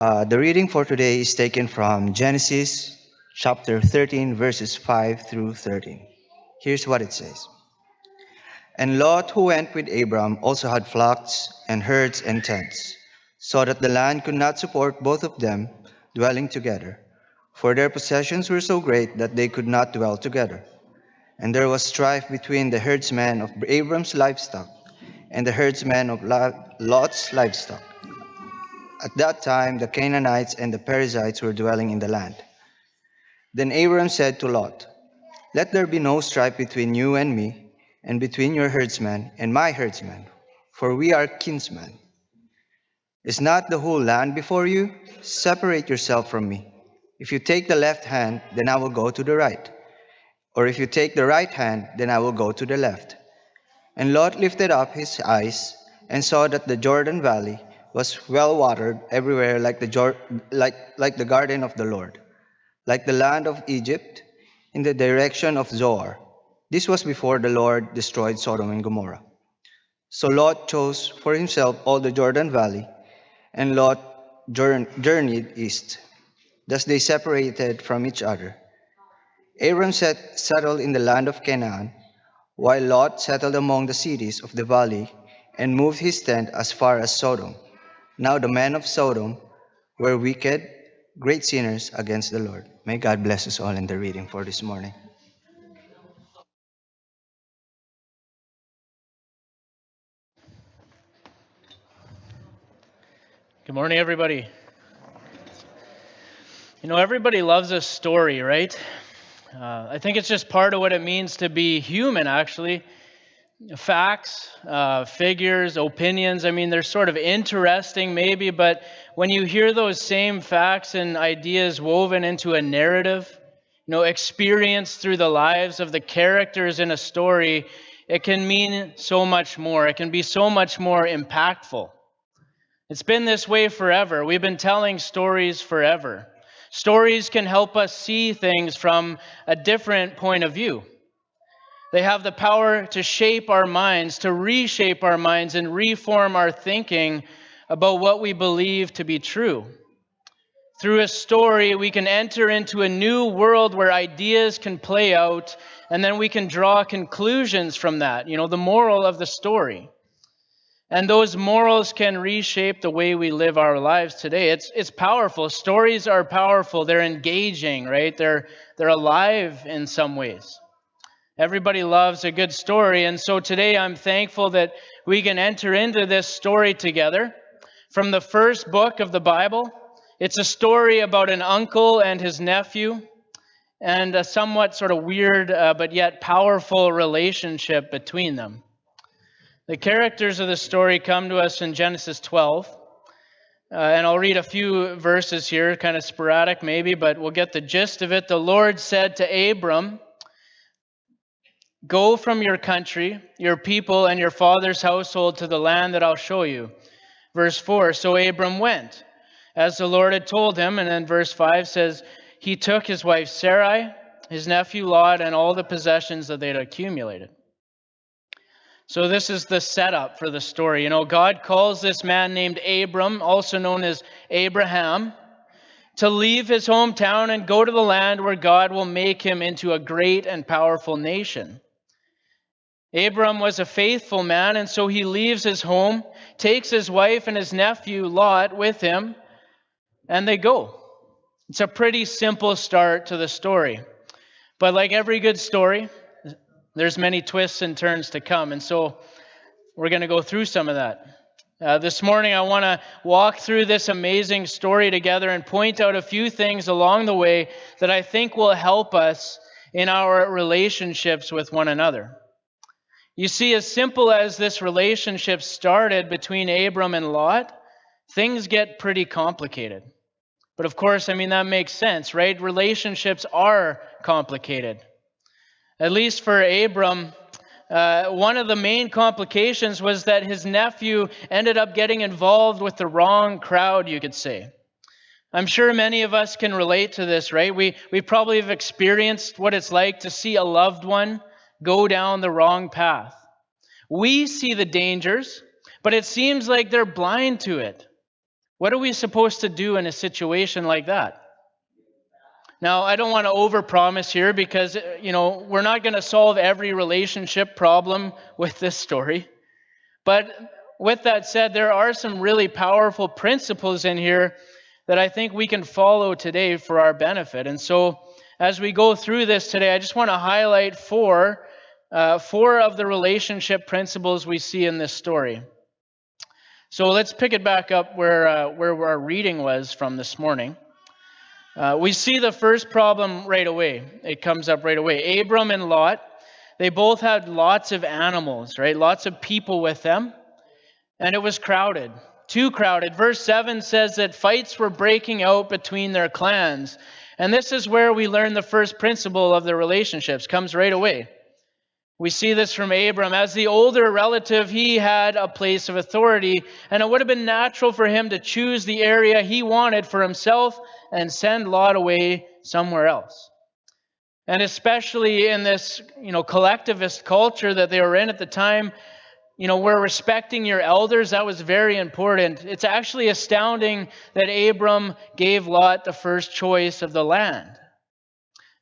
The reading for today is taken from Genesis chapter 13, verses 5 through 13. Here's what it says. And Lot, who went with Abram, also had flocks and herds and tents, so that the land could not support both of them dwelling together, for their possessions were so great that they could not dwell together. And there was strife between the herdsmen of Abram's livestock and the herdsmen of Lot's livestock. At that time, the Canaanites and the Perizzites were dwelling in the land. Then Abram said to Lot, Let there be no strife between you and me, and between your herdsmen and my herdsmen, for we are kinsmen. Is not the whole land before you? Separate yourself from me. If you take the left hand, then I will go to the right. Or if you take the right hand, then I will go to the left. And Lot lifted up his eyes and saw that the Jordan Valley was well watered everywhere like the garden of the Lord, like the land of Egypt in the direction of Zoar. This was before the Lord destroyed Sodom and Gomorrah. So Lot chose for himself all the Jordan Valley, and Lot journeyed east. Thus they separated from each other. Abram settled in the land of Canaan, while Lot settled among the cities of the valley and moved his tent as far as Sodom. Now the men of Sodom were wicked, great sinners against the Lord. May God bless us all in the reading for this morning. Good morning, everybody. Everybody loves a story, right? I think it's just part of what it means to be human, actually. Facts, figures, opinions, they're sort of interesting maybe, but when you hear those same facts and ideas woven into a narrative, experienced through the lives of the characters in a story, it can mean so much more. It can be so much more impactful. It's been this way forever. We've been telling stories forever. Stories can help us see things from a different point of view. They have the power to shape our minds, to reshape our minds, and reform our thinking about what we believe to be true. Through a story, we can enter into a new world where ideas can play out, and then we can draw conclusions from that, the moral of the story. And those morals can reshape the way we live our lives today. It's powerful. Stories are powerful. They're engaging, right? They're alive in some ways. Everybody loves a good story. And so today I'm thankful that we can enter into this story together from the first book of the Bible. It's a story about an uncle and his nephew and a somewhat sort of weird but yet powerful relationship between them. The characters of the story come to us in Genesis 12, and I'll read a few verses here, kind of sporadic maybe, but we'll get the gist of it. The Lord said to Abram, "Go from your country, your people, and your father's household to the land that I'll show you." Verse 4, so Abram went, as the Lord had told him, and then verse 5 says, he took his wife Sarai, his nephew Lot, and all the possessions that they'd accumulated. So this is the setup for the story. God calls this man named Abram, also known as Abraham, to leave his hometown and go to the land where God will make him into a great and powerful nation. Abram was a faithful man, and so he leaves his home, takes his wife and his nephew Lot with him, and they go. It's a pretty simple start to the story. But like every good story, there's many twists and turns to come, and so we're going to go through some of that. This morning, I want to walk through this amazing story together and point out a few things along the way that I think will help us in our relationships with one another. You see, as simple as this relationship started between Abram and Lot, things get pretty complicated. But of course, that makes sense, right? Relationships are complicated. At least for Abram, one of the main complications was that his nephew ended up getting involved with the wrong crowd, you could say. I'm sure many of us can relate to this, right? We probably have experienced what it's like to see a loved one go down the wrong path. We see the dangers, but it seems like they're blind to it. What are we supposed to do in a situation like that? Now, I don't want to overpromise here because, we're not going to solve every relationship problem with this story. But with that said, there are some really powerful principles in here that I think we can follow today for our benefit. And so as we go through this today, I just want to highlight four of the relationship principles we see in this story. So let's pick it back up where our reading was from this morning. We see the first problem right away. It comes up right away. Abram and Lot, they both had lots of animals, right? Lots of people with them. And it was crowded, too crowded. Verse 7 says that fights were breaking out between their clans. And this is where we learn the first principle of the relationships. Comes right away. We see this from Abram. As the older relative, he had a place of authority, and it would have been natural for him to choose the area he wanted for himself and send Lot away somewhere else. And especially in this, collectivist culture that they were in at the time, where respecting your elders, that was very important. It's actually astounding that Abram gave Lot the first choice of the land.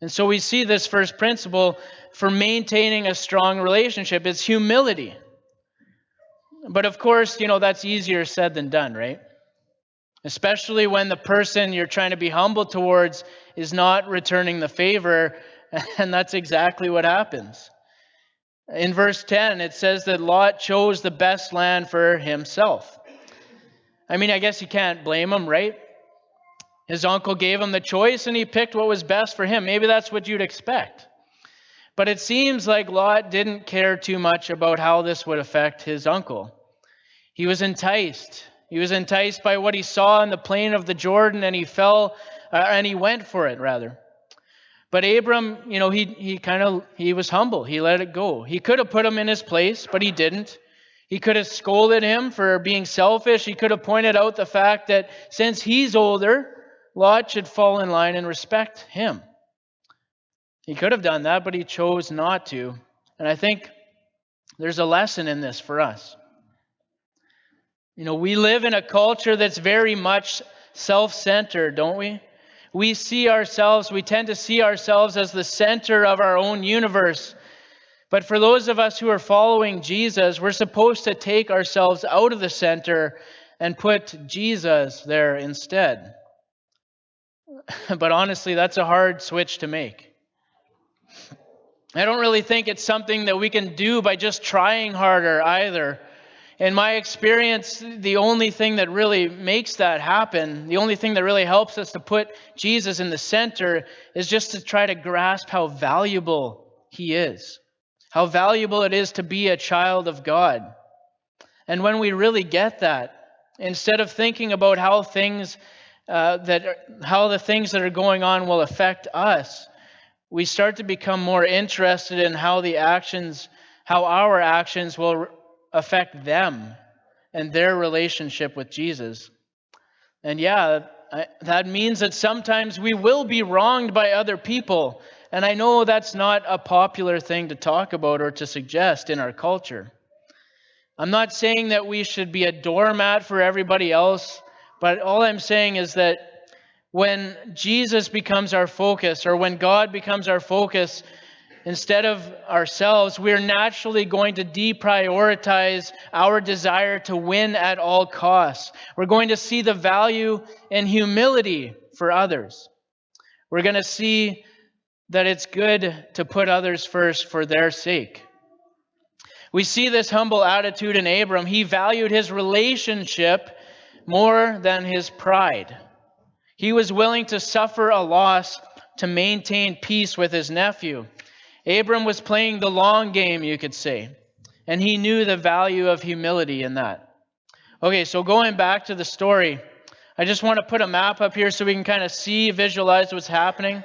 And so we see this first principle for maintaining a strong relationship. It's humility. But of course, that's easier said than done, right? Especially when the person you're trying to be humble towards is not returning the favor, and that's exactly what happens. In verse 10, it says that Lot chose the best land for himself. I guess you can't blame him, right? His uncle gave him the choice and he picked what was best for him. Maybe that's what you'd expect. But it seems like Lot didn't care too much about how this would affect his uncle. He was enticed. He was enticed by what he saw in the plain of the Jordan, and he went for it, rather. But Abram, he was humble. He let it go. He could have put him in his place, but he didn't. He could have scolded him for being selfish. He could have pointed out the fact that since he's older, Lot should fall in line and respect him. He could have done that, but he chose not to. And I think there's a lesson in this for us. We live in a culture that's very much self-centered, don't we? We tend to see ourselves as the center of our own universe. But for those of us who are following Jesus, we're supposed to take ourselves out of the center and put Jesus there instead. But honestly, that's a hard switch to make. I don't really think it's something that we can do by just trying harder either. In my experience, the only thing that really makes that happen, the only thing that really helps us to put Jesus in the center is just to try to grasp how valuable he is, how valuable it is to be a child of God. And when we really get that, instead of thinking about how the things that are going on will affect us, we start to become more interested in how our actions will affect them and their relationship with Jesus. And that means that sometimes we will be wronged by other people. And I know that's not a popular thing to talk about or to suggest in our culture. I'm not saying that we should be a doormat for everybody else, but all I'm saying is that when Jesus becomes our focus, or when God becomes our focus instead of ourselves, we're naturally going to deprioritize our desire to win at all costs. We're going to see the value in humility for others. We're going to see that it's good to put others first for their sake. We see this humble attitude in Abram. He valued his relationship more than his pride. He was willing to suffer a loss to maintain peace with his nephew. Abram was playing the long game, you could say, and he knew the value of humility in that. Okay, so going back to the story, I just want to put a map up here so we can kind of visualize what's happening.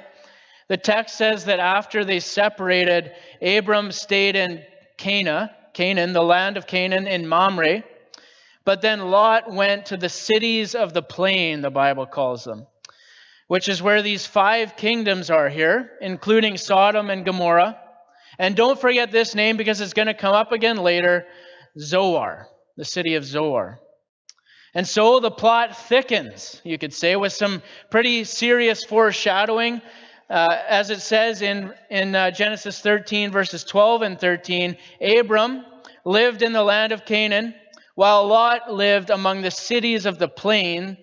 The text says that after they separated, Abram stayed in Canaan, the land of Canaan in Mamre. But then Lot went to the cities of the plain, the Bible calls them, which is where these 5 kingdoms are here, including Sodom and Gomorrah. And don't forget this name because it's going to come up again later, Zoar, the city of Zoar. And so the plot thickens, you could say, with some pretty serious foreshadowing. As it says in Genesis 13, verses 12 and 13, Abram lived in the land of Canaan, while Lot lived among the cities of the plain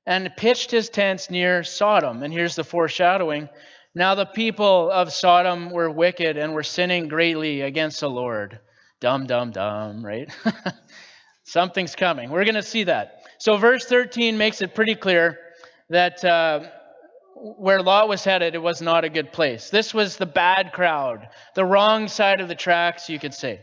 and pitched his tents near Sodom. And here's the foreshadowing. Now the people of Sodom were wicked and were sinning greatly against the Lord. Dum, dum, dum, right? Something's coming. We're going to see that. So verse 13 makes it pretty clear that where Lot was headed, it was not a good place. This was the bad crowd, the wrong side of the tracks, you could say.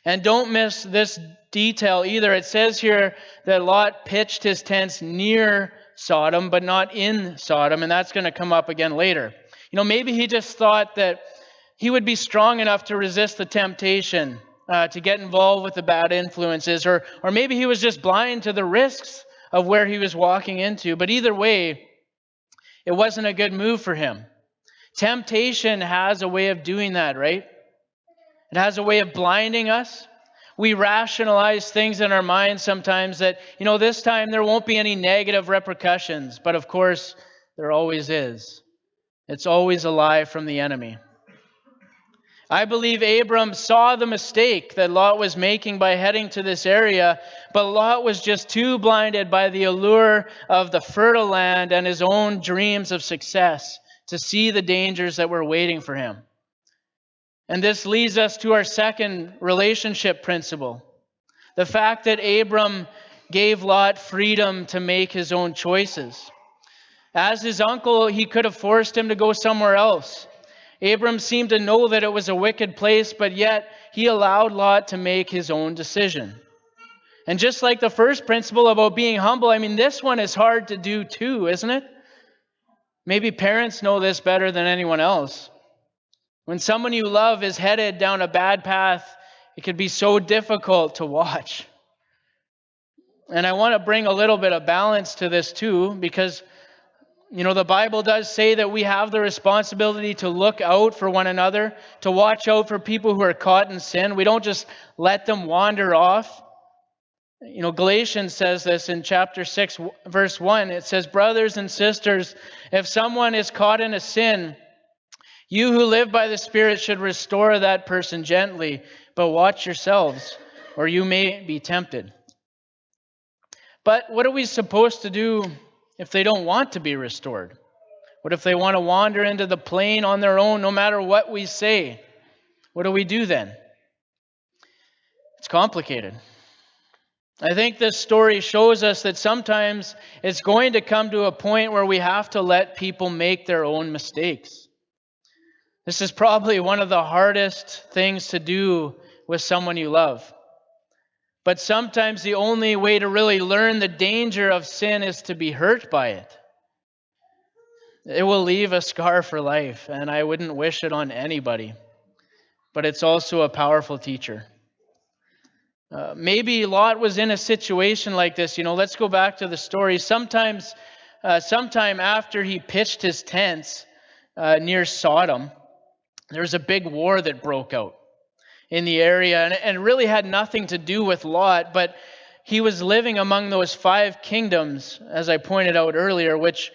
And don't miss this detail either. It says here that Lot pitched his tents near Sodom, but not in Sodom, and that's going to come up again later. Maybe he just thought that he would be strong enough to resist the temptation to get involved with the bad influences, or maybe he was just blind to the risks of where he was walking into. But either way, it wasn't a good move for him. Temptation has a way of doing that, right? It has a way of blinding us. We rationalize things in our minds sometimes that, this time there won't be any negative repercussions. But of course, there always is. It's always a lie from the enemy. I believe Abram saw the mistake that Lot was making by heading to this area, but Lot was just too blinded by the allure of the fertile land and his own dreams of success to see the dangers that were waiting for him. And this leads us to our second relationship principle. The fact that Abram gave Lot freedom to make his own choices. As his uncle, he could have forced him to go somewhere else. Abram seemed to know that it was a wicked place, but yet he allowed Lot to make his own decision. And just like the first principle about being humble, this one is hard to do too, isn't it? Maybe parents know this better than anyone else. When someone you love is headed down a bad path, it can be so difficult to watch. And I want to bring a little bit of balance to this too, because the Bible does say that we have the responsibility to look out for one another, to watch out for people who are caught in sin. We don't just let them wander off. Galatians says this in chapter 6, verse 1. It says, "Brothers and sisters, if someone is caught in a sin, you who live by the Spirit should restore that person gently, but watch yourselves, or you may be tempted." But what are we supposed to do if they don't want to be restored? What if they want to wander into the plain on their own, no matter what we say? What do we do then? It's complicated. I think this story shows us that sometimes it's going to come to a point where we have to let people make their own mistakes. This is probably one of the hardest things to do with someone you love. But sometimes the only way to really learn the danger of sin is to be hurt by it. It will leave a scar for life, and I wouldn't wish it on anybody. But it's also a powerful teacher. Maybe Lot was in a situation like this. Let's go back to the story. Sometime after he pitched his tents near Sodom, there was a big war that broke out in the area, and really had nothing to do with Lot, but he was living among those 5 kingdoms, as I pointed out earlier, which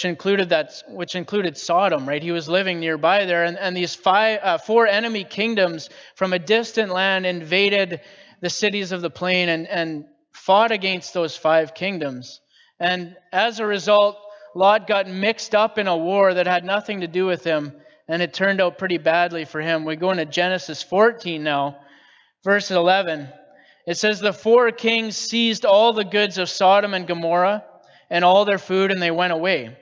included Sodom, right? He was living nearby there, and these 4 enemy kingdoms from a distant land invaded the cities of the plain and fought against those 5 kingdoms. And as a result, Lot got mixed up in a war that had nothing to do with him, and it turned out pretty badly for him. We go into Genesis 14 now, verse 11. It says, "The 4 kings seized all the goods of Sodom and Gomorrah and all their food, and they went away.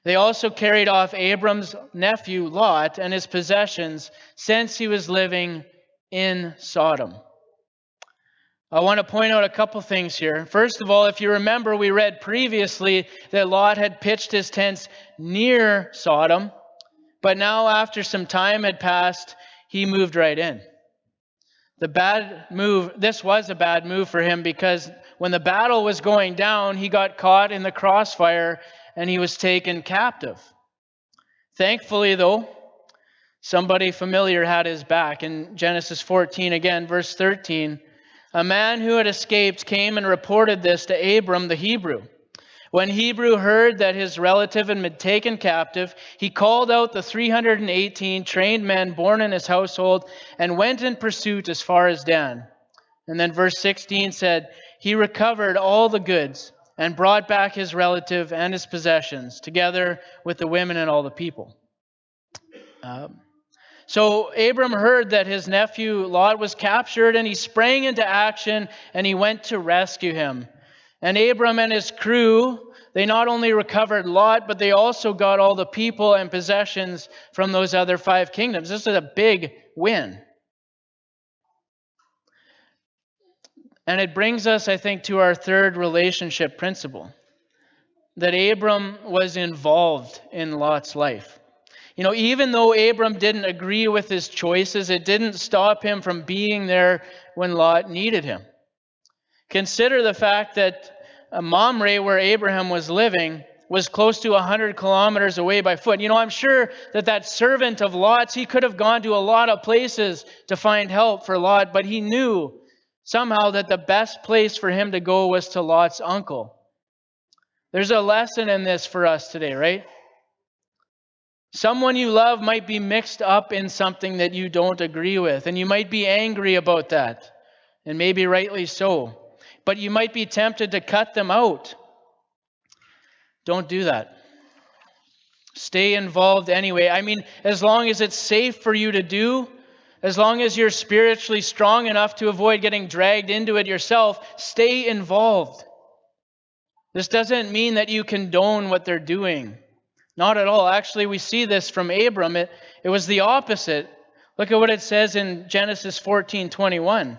They also carried off Abram's nephew Lot and his possessions, since he was living in Sodom." I want to point out a couple things here. First of all, if you remember, we read previously that Lot had pitched his tents near Sodom. But now, after some time had passed, he moved right in. This was a bad move for him, because when the battle was going down, he got caught in the crossfire and he was taken captive. Thankfully, though, somebody familiar had his back. In Genesis 14, again, verse 13, A man who had escaped came and reported this to Abram the Hebrew. When Hebrew heard that his relative had been taken captive, he called out the 318 trained men born in his household and went in pursuit as far as Dan. And then verse 16 said, he recovered all the goods and brought back his relative and his possessions, together with the women and all the people. So Abram heard that his nephew Lot was captured, and he sprang into action, and he went to rescue him. And Abram and his crew, they not only recovered Lot, but they also got all the people and possessions from those other 5 kingdoms. This is a big win. And it brings us, I think, to our third relationship principle, that Abram was involved in Lot's life. Even though Abram didn't agree with his choices, it didn't stop him from being there when Lot needed him. Consider the fact that Mamre, where Abraham was living, was close to 100 kilometers away by foot. I'm sure that servant of Lot's, he could have gone to a lot of places to find help for Lot, but he knew somehow that the best place for him to go was to Lot's uncle. There's a lesson in this for us today, right? Someone you love might be mixed up in something that you don't agree with, and you might be angry about that, and maybe rightly so. But you might be tempted to cut them out. Don't do that. Stay involved anyway. As long as it's safe for you to do, as long as you're spiritually strong enough to avoid getting dragged into it yourself, stay involved. This doesn't mean that you condone what they're doing. Not at all. Actually, we see this from Abram. It was the opposite. Look at what it says in Genesis 14:21.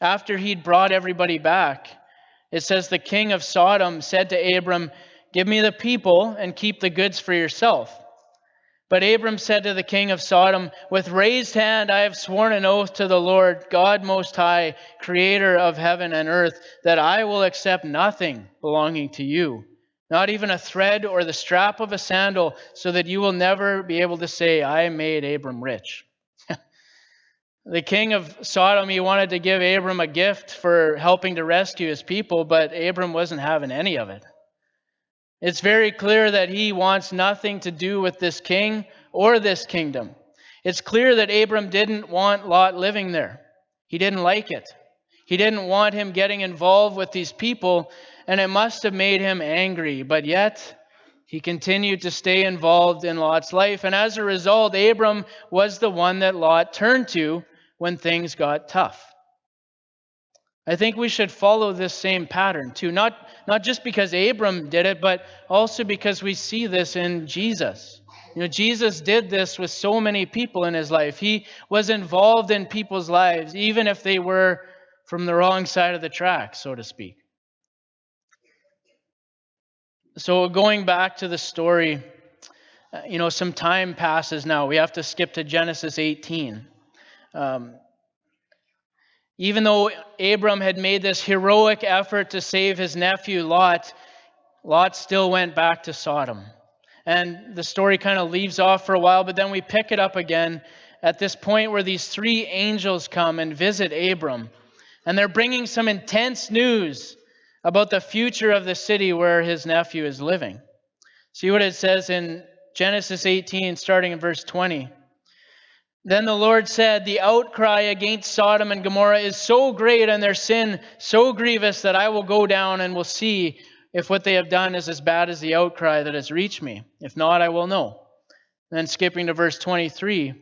After he'd brought everybody back, it says, the king of Sodom said to Abram, give me the people and keep the goods for yourself. But Abram said to the king of Sodom, with raised hand I have sworn an oath to the Lord, God Most High, creator of heaven and earth, that I will accept nothing belonging to you, not even a thread or the strap of a sandal, so that you will never be able to say, I made Abram rich. The king of Sodom, he wanted to give Abram a gift for helping to rescue his people, but Abram wasn't having any of it. It's very clear that he wants nothing to do with this king or this kingdom. It's clear that Abram didn't want Lot living there. He didn't like it. He didn't want him getting involved with these people, and it must have made him angry. But yet, he continued to stay involved in Lot's life. And as a result, Abram was the one that Lot turned to when things got tough. I think we should follow this same pattern too, not just because Abram did it, but also because we see this in Jesus. Jesus did this with so many people in his life. He was involved in people's lives, even if they were from the wrong side of the track, so to speak. So going back to the story, some time passes now. We have to skip to Genesis 18. Even though Abram had made this heroic effort to save his nephew Lot, Lot still went back to Sodom. And the story kind of leaves off for a while, but then we pick it up again at this point where these 3 angels come and visit Abram. And they're bringing some intense news about the future of the city where his nephew is living. See what it says in Genesis 18, starting in verse 20. Then the Lord said, the outcry against Sodom and Gomorrah is so great and their sin so grievous that I will go down and will see if what they have done is as bad as the outcry that has reached me. If not, I will know. Then skipping to verse 23.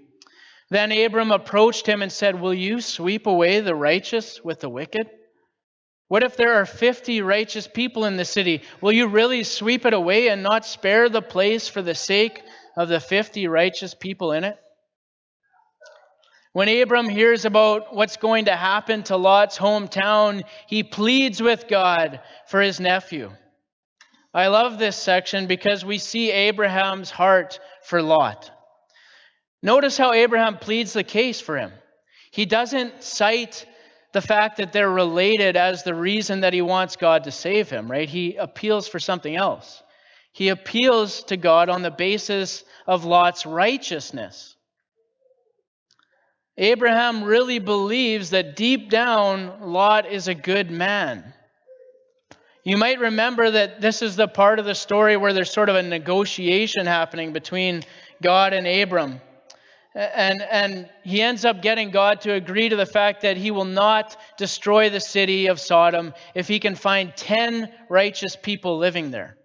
Then Abram approached him and said, will you sweep away the righteous with the wicked? What if there are 50 righteous people in the city? Will you really sweep it away and not spare the place for the sake of the 50 righteous people in it? When Abram hears about what's going to happen to Lot's hometown, he pleads with God for his nephew. I love this section because we see Abraham's heart for Lot. Notice how Abraham pleads the case for him. He doesn't cite the fact that they're related as the reason that he wants God to save him, right? He appeals for something else. He appeals to God on the basis of Lot's righteousness. Abraham really believes that deep down, Lot is a good man. You might remember that this is the part of the story where there's sort of a negotiation happening between God and Abram. And he ends up getting God to agree to the fact that he will not destroy the city of Sodom if he can find 10 righteous people living there.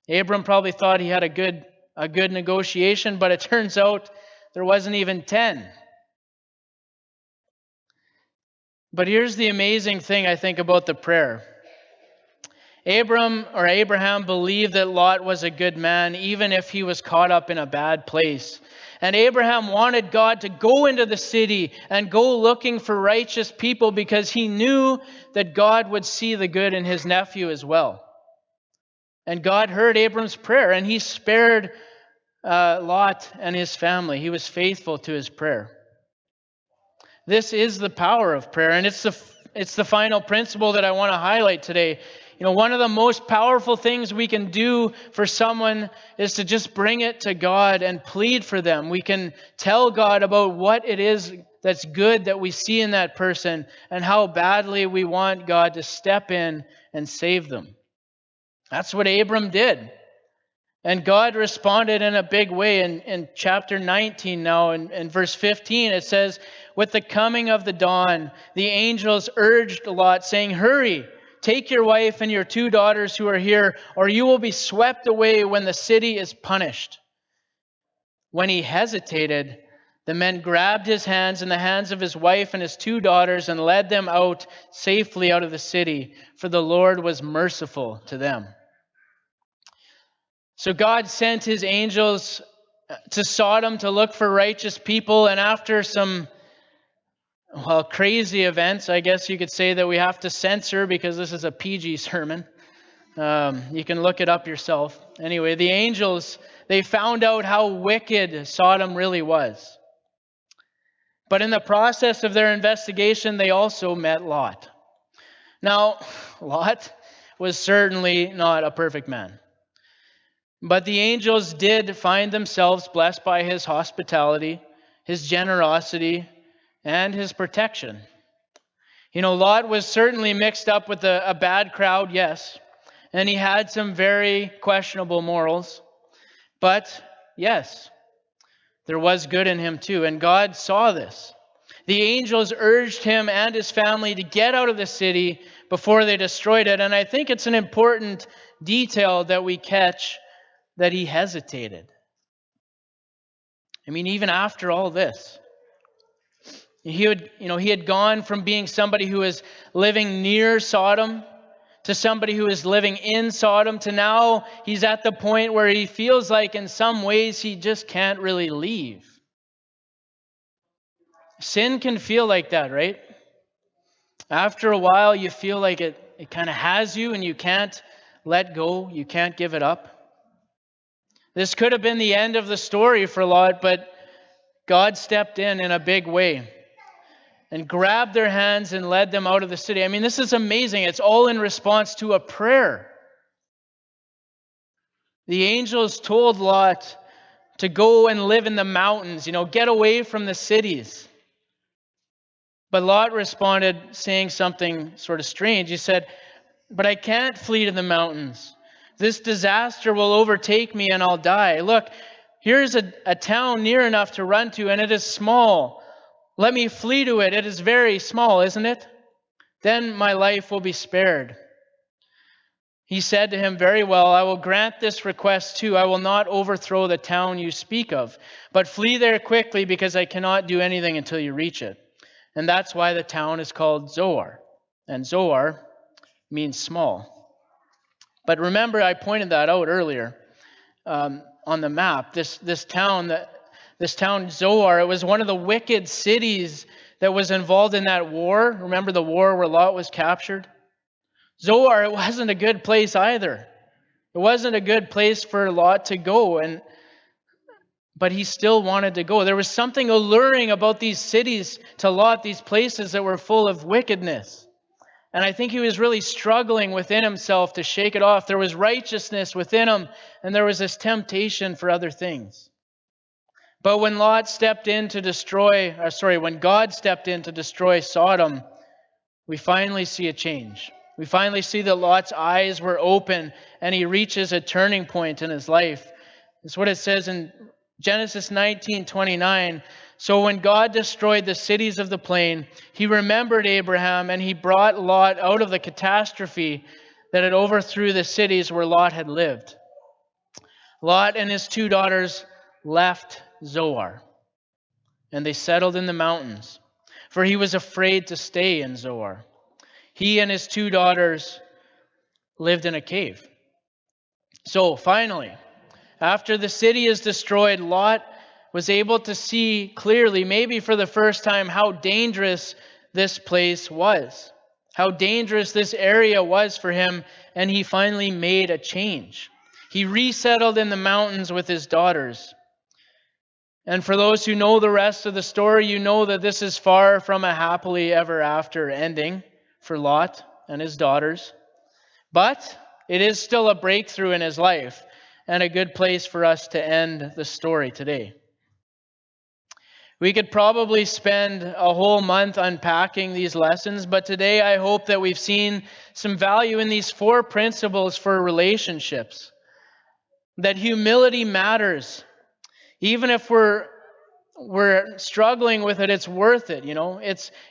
Abram probably thought he had a good negotiation, but it turns out there wasn't even 10. But here's the amazing thing, I think, about the prayer. Abraham believed that Lot was a good man, even if he was caught up in a bad place. And Abraham wanted God to go into the city and go looking for righteous people because he knew that God would see the good in his nephew as well. And God heard Abram's prayer, and he spared Lot and his family. He was faithful to his prayer. This is the power of prayer, and it's the final principle that I want to highlight today. One of the most powerful things we can do for someone is to just bring it to God and plead for them. We can tell God about what it is that's good that we see in that person and how badly we want God to step in and save them. That's what Abram did. And God responded in a big way. In chapter 19 now, in verse 15, it says, "With the coming of the dawn, the angels urged Lot, saying, 'Hurry, take your wife and your 2 daughters who are here, or you will be swept away when the city is punished.' When he hesitated, the men grabbed his hands and the hands of his wife and his 2 daughters and led them out safely out of the city, for the Lord was merciful to them." So God sent his angels to Sodom to look for righteous people, and after some, crazy events, I guess you could say, that we have to censor because this is a PG sermon. You can look it up yourself. Anyway, the angels, they found out how wicked Sodom really was. But in the process of their investigation, they also met Lot. Now, Lot was certainly not a perfect man. But the angels did find themselves blessed by his hospitality, his generosity, and his protection. Lot was certainly mixed up with a bad crowd, yes, and he had some very questionable morals. But yes, there was good in him too, and God saw this. The angels urged him and his family to get out of the city before they destroyed it, and I think it's an important detail that we catch, that he hesitated. Even after all this, he had gone from being somebody who was living near Sodom to somebody who is living in Sodom to now he's at the point where he feels like in some ways he just can't really leave. Sin can feel like that, right? After a while, you feel like it kind of has you and you can't let go, you can't give it up. This could have been the end of the story for Lot, but God stepped in a big way and grabbed their hands and led them out of the city. This is amazing. It's all in response to a prayer. The angels told Lot to go and live in the mountains, get away from the cities. But Lot responded saying something sort of strange. He said, "But I can't flee to the mountains. This disaster will overtake me and I'll die. Look, here's a town near enough to run to, and it is small. Let me flee to it. It is very small, isn't it? Then my life will be spared." He said to him, "Very well, I will grant this request too. I will not overthrow the town you speak of, but flee there quickly because I cannot do anything until you reach it." And that's why the town is called Zoar. And Zoar means small. But remember, I pointed that out earlier on the map. This town Zoar, it was one of the wicked cities that was involved in that war. Remember the war where Lot was captured? Zoar, it wasn't a good place either. It wasn't a good place for Lot to go, but he still wanted to go. There was something alluring about these cities to Lot, these places that were full of wickedness. And I think he was really struggling within himself to shake it off. There was righteousness within him, and there was this temptation for other things. But when God stepped in to destroy Sodom, we finally see a change. We finally see that Lot's eyes were open and he reaches a turning point in his life. That's what it says in Genesis 19:29. So when God destroyed the cities of the plain, he remembered Abraham and he brought Lot out of the catastrophe that had overthrew the cities where Lot had lived. Lot and his 2 daughters left Zoar and they settled in the mountains, for he was afraid to stay in Zoar. He and his 2 daughters lived in a cave. So finally, after the city is destroyed, Lot was able to see clearly, maybe for the first time, how dangerous this place was, how dangerous this area was for him, and he finally made a change. He resettled in the mountains with his daughters. And for those who know the rest of the story, you know that this is far from a happily ever after ending for Lot and his daughters. But it is still a breakthrough in his life and a good place for us to end the story today. We could probably spend a whole month unpacking these lessons, but today I hope that we've seen some value in these 4 principles for relationships. That humility matters. Even if we're struggling with it, it's worth it,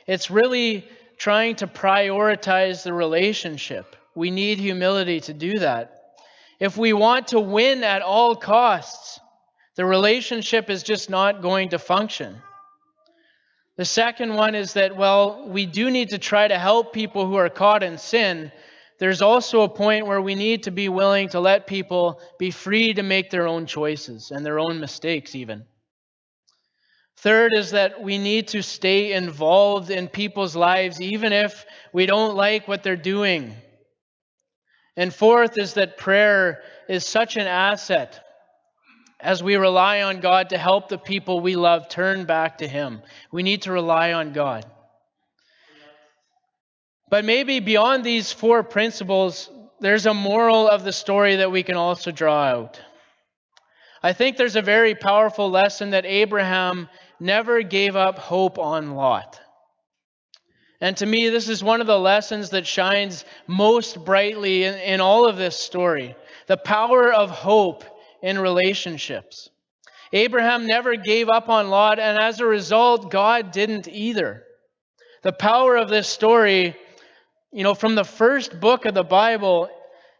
It's really trying to prioritize the relationship. We need humility to do that. If we want to win at all costs, the relationship is just not going to function. The second one is that, we do need to try to help people who are caught in sin. There's also a point where we need to be willing to let people be free to make their own choices and their own mistakes even. Third is that we need to stay involved in people's lives even if we don't like what they're doing. And fourth is that prayer is such an asset as we rely on God to help the people we love turn back to Him. We need to rely on God. But maybe beyond these 4 principles, there's a moral of the story that we can also draw out. I think there's a very powerful lesson that Abraham never gave up hope on Lot. And to me, this is one of the lessons that shines most brightly in all of this story. The power of hope in relationships. Abraham never gave up on Lot, and as a result, God didn't either. The power of this story, from the first book of the Bible,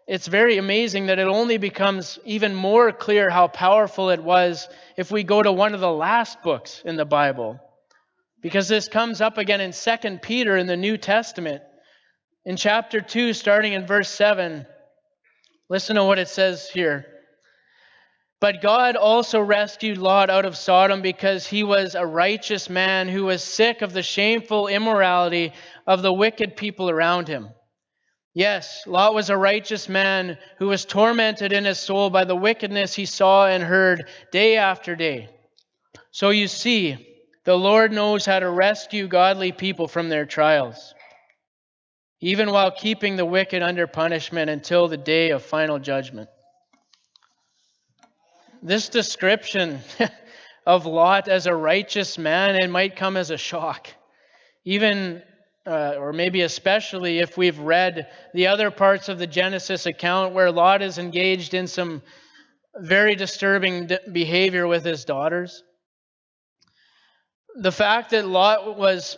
it's very amazing that it only becomes even more clear how powerful it was if we go to one of the last books in the Bible. Because this comes up again in 2 Peter in the New Testament. In chapter 2, starting in verse 7, listen to what it says here. But God also rescued Lot out of Sodom because he was a righteous man who was sick of the shameful immorality of the wicked people around him. Yes, Lot was a righteous man who was tormented in his soul by the wickedness he saw and heard day after day. So you see, the Lord knows how to rescue godly people from their trials, even while keeping the wicked under punishment until the day of final judgment. This description of Lot as a righteous man, it might come as a shock, even or maybe especially if we've read the other parts of the Genesis account where Lot is engaged in some very disturbing behavior with his daughters. The fact that Lot was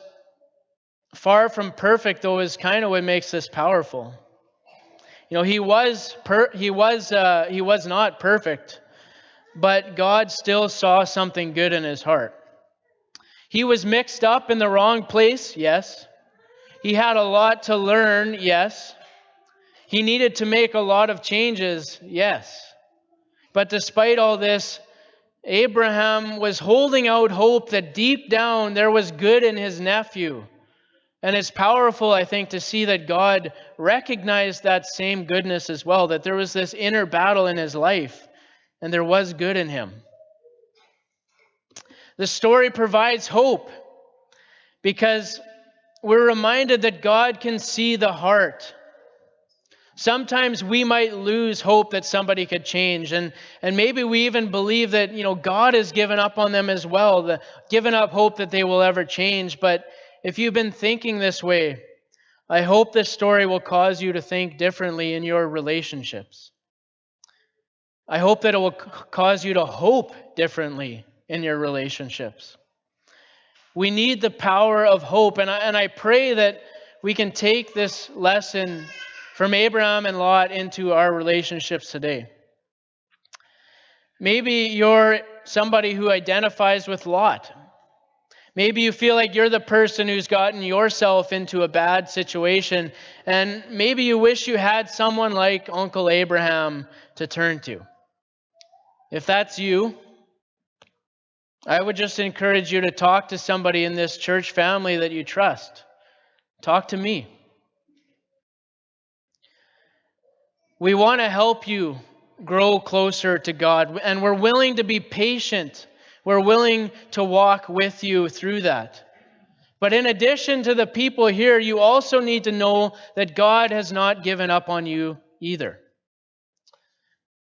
far from perfect, though, is kind of what makes this powerful. He was not perfect, but God still saw something good in his heart. He was mixed up in the wrong place, yes. He had a lot to learn, yes. He needed to make a lot of changes, yes. But despite all this, Abraham was holding out hope that deep down there was good in his nephew. And it's powerful, I think, to see that God recognized that same goodness as well, that there was this inner battle in his life, and there was good in him. The story provides hope because we're reminded that God can see the heart. Sometimes we might lose hope that somebody could change, and maybe we even believe that, God has given up on them as well, given up hope that they will ever change. But if you've been thinking this way, I hope this story will cause you to think differently in your relationships. I hope that it will cause you to hope differently in your relationships. We need the power of hope, and I pray that we can take this lesson from Abraham and Lot into our relationships today. Maybe you're somebody who identifies with Lot. Maybe you feel like you're the person who's gotten yourself into a bad situation, and maybe you wish you had someone like Uncle Abraham to turn to. If that's you, I would just encourage you to talk to somebody in this church family that you trust. Talk to me. We want to help you grow closer to God, and we're willing to be patient. We're willing to walk with you through that. But in addition to the people here, you also need to know that God has not given up on you either.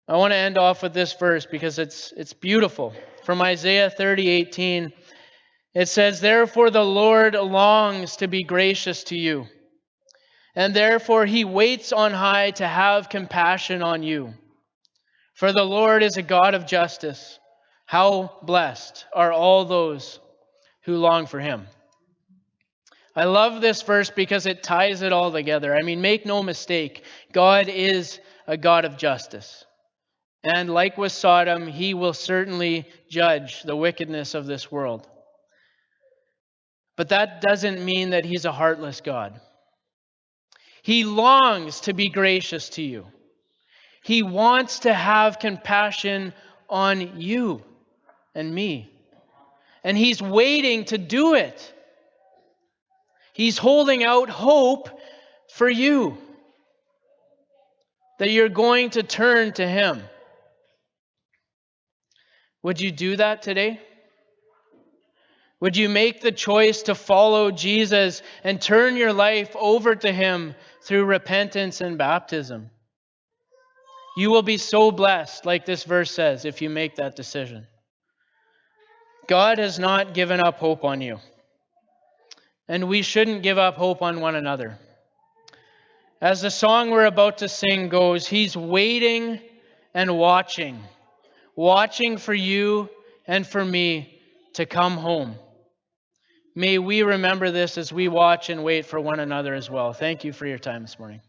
I want to end off with this verse because it's beautiful. From Isaiah 30:18, it says, "Therefore the Lord longs to be gracious to you, and therefore he waits on high to have compassion on you. For the Lord is a God of justice. How blessed are all those who long for him." I love this verse because it ties it all together. I mean, make no mistake, God is a God of justice. And like with Sodom, he will certainly judge the wickedness of this world. But that doesn't mean that he's a heartless God. He longs to be gracious to you. He wants to have compassion on you and me. And he's waiting to do it. He's holding out hope for you that you're going to turn to him. Would you do that today? Would you make the choice to follow Jesus and turn your life over to him through repentance and baptism? You will be so blessed, like this verse says, if you make that decision. God has not given up hope on you, and we shouldn't give up hope on one another. As the song we're about to sing goes, he's waiting and watching for you and for me to come home. May we remember this as we watch and wait for one another as well. Thank you for your time this morning.